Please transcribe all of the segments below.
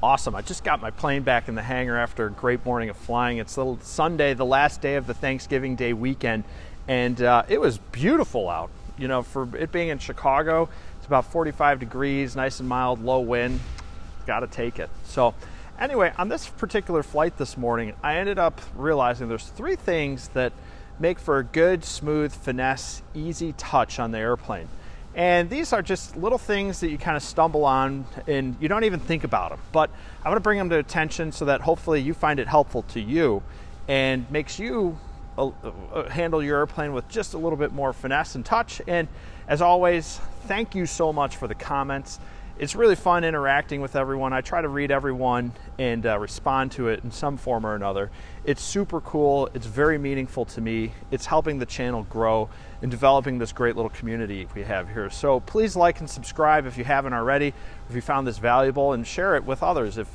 Awesome. I just got my plane back in the hangar after a great morning of flying. It's Sunday, the last day of the Thanksgiving Day weekend, and it was beautiful out. You know, for it being in Chicago, it's about 45 degrees, nice and mild, low wind. Got to take it. So anyway, on this particular flight this morning, I ended up realizing there's three things that make for a good, smooth, finesse, easy touch on the airplane. And these are just little things that you kind of stumble on and you don't even think about them. But I want to bring them to attention so that hopefully you find it helpful to you and makes you handle your airplane with just a little bit more finesse and touch. And as always, thank you so much for the comments. It's really fun interacting with everyone. I try to read everyone and respond to it in some form or another. It's super cool. It's very meaningful to me. It's helping the channel grow and developing this great little community we have here. So please like and subscribe if you haven't already, if you found this valuable, and share it with others if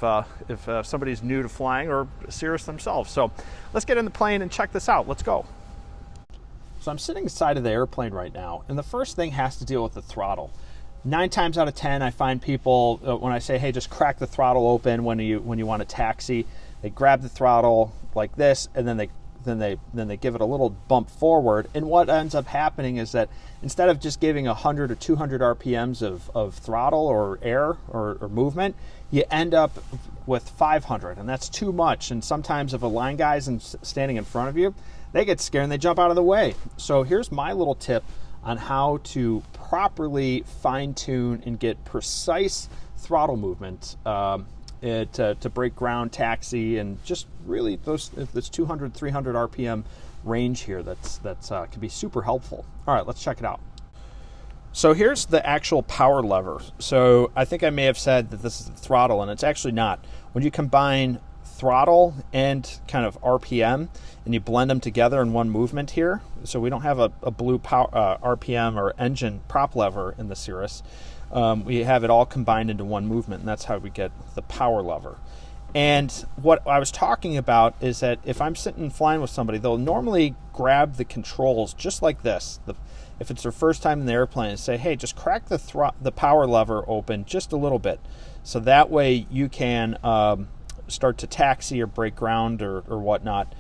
somebody's new to flying or Cirrus themselves. So let's get in the plane and check this out. Let's go. So I'm sitting inside of the airplane right now, and the first thing has to deal with the throttle. 9 times out of 10, I find people, when I say, hey, just crack the throttle open when you want to taxi, they grab the throttle like this, and then they give it a little bump forward. And what ends up happening is that instead of just giving 100 or 200 RPMs of throttle or air or movement, you end up with 500, and that's too much. And sometimes if a line guy's standing in front of you, they get scared and they jump out of the way. So here's my little tip on how to properly fine-tune and get precise throttle movement to break ground, taxi, and just really this 200, 300 RPM range here that's can be super helpful. All right, let's check it out. So here's the actual power lever. So I think I may have said that this is the throttle, and it's actually not. When you combine throttle and kind of RPM, and you blend them together in one movement here. So we don't have a blue power, RPM or engine prop lever in the Cirrus. We have it all combined into one movement, and that's how we get the power lever. And what I was talking about is that if I'm sitting flying with somebody, they'll normally grab the controls just like this. If it's their first time in the airplane, and say, hey, just crack the power lever open just a little bit. So that way you can start to taxi or break ground or whatnot.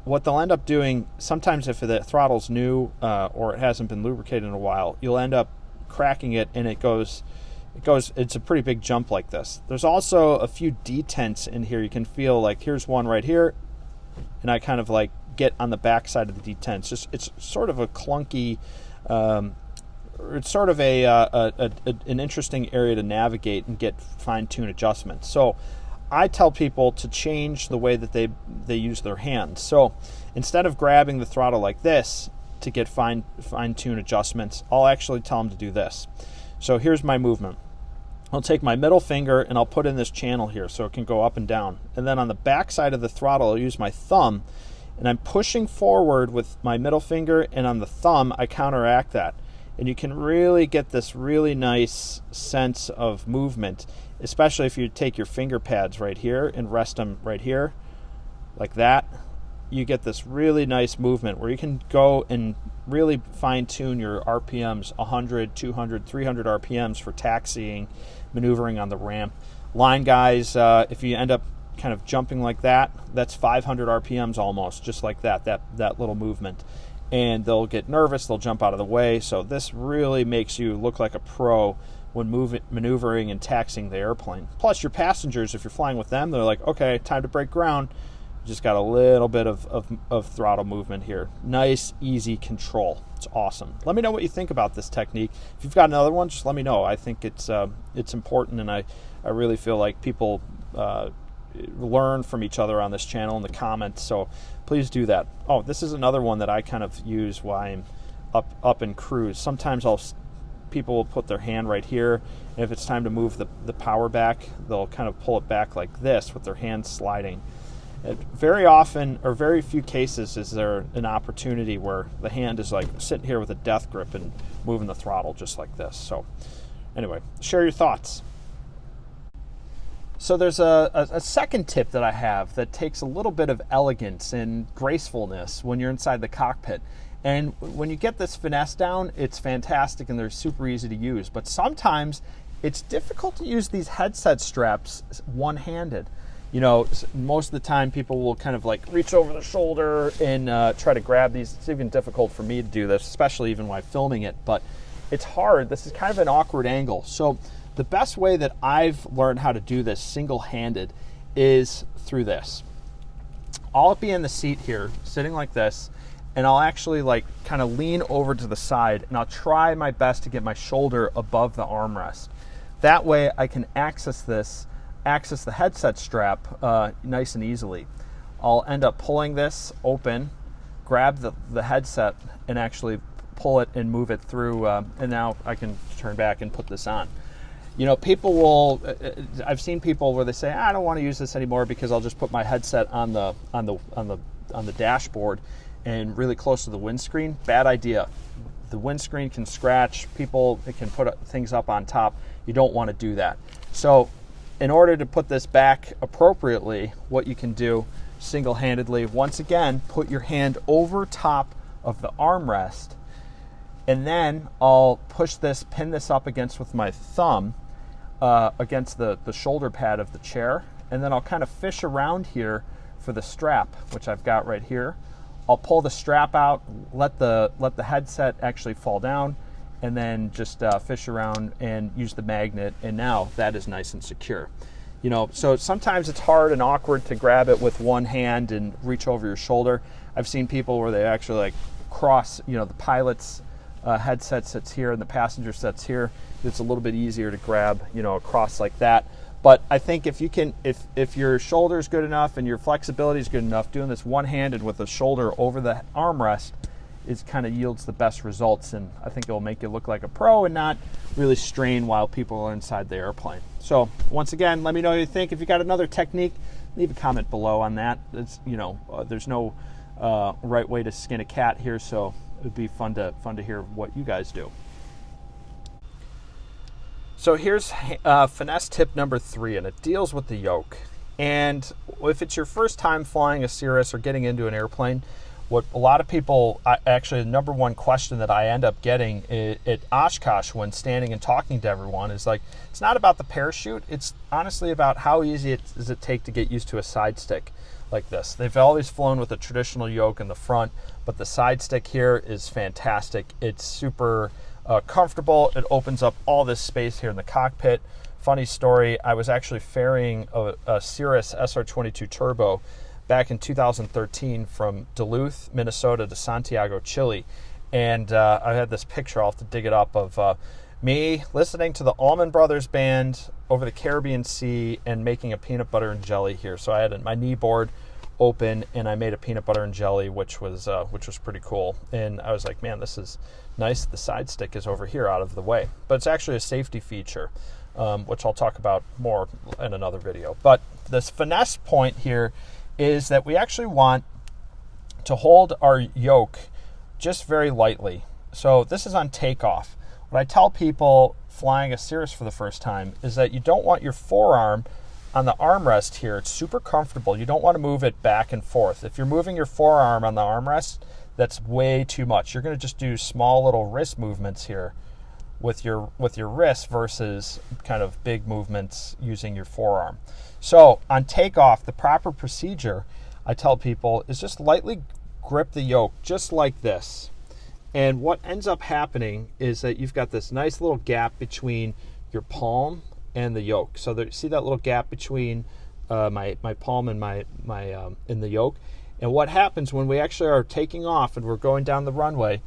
What they'll end up doing, sometimes if the throttle's new or it hasn't been lubricated in a while, you'll end up cracking it and it's a pretty big jump like this. There's also a few detents in here. You can feel like here's one right here, and I kind of like get on the back side of the detents. It's sort of a clunky, it's sort of an interesting area to navigate and get fine-tune adjustments. So I tell people to change the way that they use their hands. So instead of grabbing the throttle like this to get fine-tune adjustments, I'll actually tell them to do this. So here's my movement. I'll take my middle finger and I'll put in this channel here so it can go up and down. And then on the back side of the throttle, I'll use my thumb, and I'm pushing forward with my middle finger, and on the thumb, I counteract that. And you can really get this really nice sense of movement, especially if you take your finger pads right here and rest them right here like that. You get this really nice movement where you can go and really fine-tune your RPMs, 100, 200, 300 RPMs for taxiing, maneuvering on the ramp. Line guys, if you end up kind of jumping like that, that's 500 RPMs almost, just like that little movement. And they'll get nervous, they'll jump out of the way. So this really makes you look like a pro when maneuvering and taxiing the airplane. Plus your passengers, if you're flying with them, they're like, okay, time to break ground. Just got a little bit of throttle movement here. Nice, easy control. It's awesome. Let me know what you think about this technique. If you've got another one, just let me know. I think it's important, and I really feel like people learn from each other on this channel in the comments, so please do that. Oh, this is another one that I kind of use while I'm up in cruise. Sometimes people will put their hand right here, and if it's time to move the power back, they'll kind of pull it back like this with their hand sliding. Very often, or very few cases, is there an opportunity where the hand is like sitting here with a death grip and moving the throttle just like this. So anyway, share your thoughts. So there's a second tip that I have that takes a little bit of elegance and gracefulness when you're inside the cockpit. And when you get this finesse down, it's fantastic and they're super easy to use. But sometimes it's difficult to use these headset straps one-handed. You know, most of the time people will kind of like reach over the shoulder and try to grab these. It's even difficult for me to do this, especially even while filming it, but it's hard. This is kind of an awkward angle. So the best way that I've learned how to do this single-handed is through this. I'll be in the seat here, sitting like this, and I'll actually like kind of lean over to the side, and I'll try my best to get my shoulder above the armrest. That way I can access the headset strap nice and easily. I'll end up pulling this open, grab the headset, and actually pull it and move it through, and now I can turn back and put this on. You know, people will, I've seen people where they say, I don't want to use this anymore because I'll just put my headset on the dashboard and really close to the windscreen. Bad idea. The windscreen can scratch, it can put things up on top. You don't want to do that. So in order to put this back appropriately, what you can do single-handedly, once again, put your hand over top of the armrest, and then I'll pin this up against with my thumb against the shoulder pad of the chair, and then I'll kind of fish around here for the strap, which I've got right here. I'll pull the strap out, let the headset actually fall down, and then just fish around and use the magnet, and now that is nice and secure. You know, so sometimes it's hard and awkward to grab it with one hand and reach over your shoulder. I've seen people where they actually like cross, you know, the pilot's headset sits here and the passenger sits here. It's a little bit easier to grab, you know, across like that. But I think if you can, if your shoulder is good enough and your flexibility is good enough, doing this one-handed with the shoulder over the armrest is kind of yields the best results, and I think it will make you look like a pro and not really strain while people are inside the airplane. So once again, let me know what you think. If you got another technique, leave a comment below on that. It's, you know, there's no right way to skin a cat here, so it'd be fun to hear what you guys do. So here's finesse tip number 3, and it deals with the yoke. And if it's your first time flying a Cirrus or getting into an airplane, what a lot of people, actually the number one question that I end up getting at Oshkosh when standing and talking to everyone is like, it's not about the parachute, it's honestly about how easy does it take to get used to a side stick like this. They've always flown with a traditional yoke in the front, but the side stick here is fantastic. It's super comfortable. It opens up all this space here in the cockpit. Funny story, I was actually ferrying a Cirrus SR-22 Turbo back in 2013 from Duluth, Minnesota to Santiago, Chile. And I had this picture, I'll have to dig it up, of me listening to the Allman Brothers Band over the Caribbean Sea and making a peanut butter and jelly here. So I had my knee board open and I made a peanut butter and jelly, which was pretty cool. And I was like, man, this is nice. The side stick is over here out of the way. But it's actually a safety feature, which I'll talk about more in another video. But this finesse point here is that we actually want to hold our yoke just very lightly. So this is on takeoff. What I tell people flying a Cirrus for the first time is that you don't want your forearm on the armrest here. It's super comfortable. You don't want to move it back and forth. If you're moving your forearm on the armrest, that's way too much. You're going to just do small little wrist movements here with your wrist versus kind of big movements using your forearm. So on takeoff, the proper procedure, I tell people, is just lightly grip the yoke just like this. And what ends up happening is that you've got this nice little gap between your palm and the yoke. So there, see that little gap between my palm and my in the yoke? And what happens when we actually are taking off and we're going down the runway,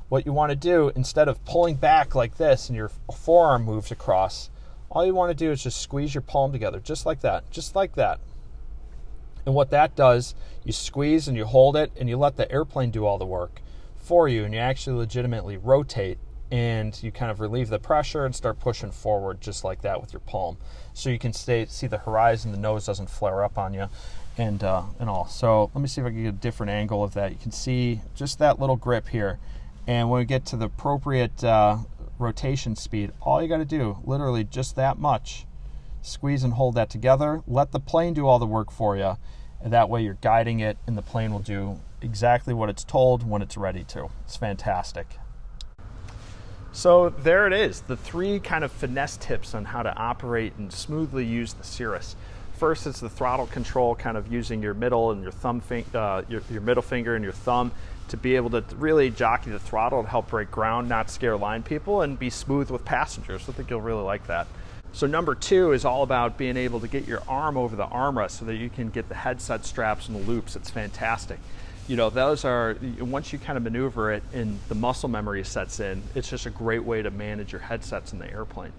what you want to do, instead of pulling back like this and your forearm moves across, all you want to do is just squeeze your palm together, just like that, just like that. And what that does, you squeeze and you hold it and you let the airplane do all the work for you, and you actually legitimately rotate and you kind of relieve the pressure and start pushing forward just like that with your palm. So you can see the horizon, the nose doesn't flare up on you and all. So let me see if I can get a different angle of that. You can see just that little grip here. And when we get to the appropriate rotation speed, all you got to do, literally just that much, squeeze and hold that together, let the plane do all the work for you, and that way you're guiding it and the plane will do exactly what it's told when it's ready to. It's fantastic. So there it is, the 3 kind of finesse tips on how to operate and smoothly use the Cirrus. First is the throttle control, kind of using your middle and your thumb, your middle finger and your thumb to be able to really jockey the throttle and help break ground, not scare line people, and be smooth with passengers. I think you'll really like that. So number 2 is all about being able to get your arm over the armrest so that you can get the headset straps and the loops. It's fantastic. You know, those are, once you kind of maneuver it and the muscle memory sets in, it's just a great way to manage your headsets in the airplane.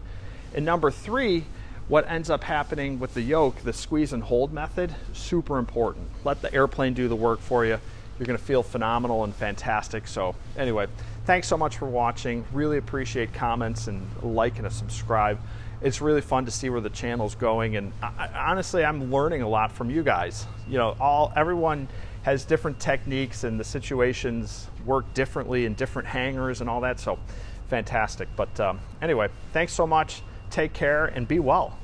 And number 3, what ends up happening with the Yoke, the squeeze and hold method, super important. Let the airplane do the work for you. You're gonna feel phenomenal and fantastic. So anyway, thanks so much for watching. Really appreciate comments and like and a subscribe. It's really fun to see where the channel's going, and honestly, I'm learning a lot from you guys. You know, everyone has different techniques, and the situations work differently in different hangars and all that, so fantastic. But anyway, thanks so much, take care, and be well.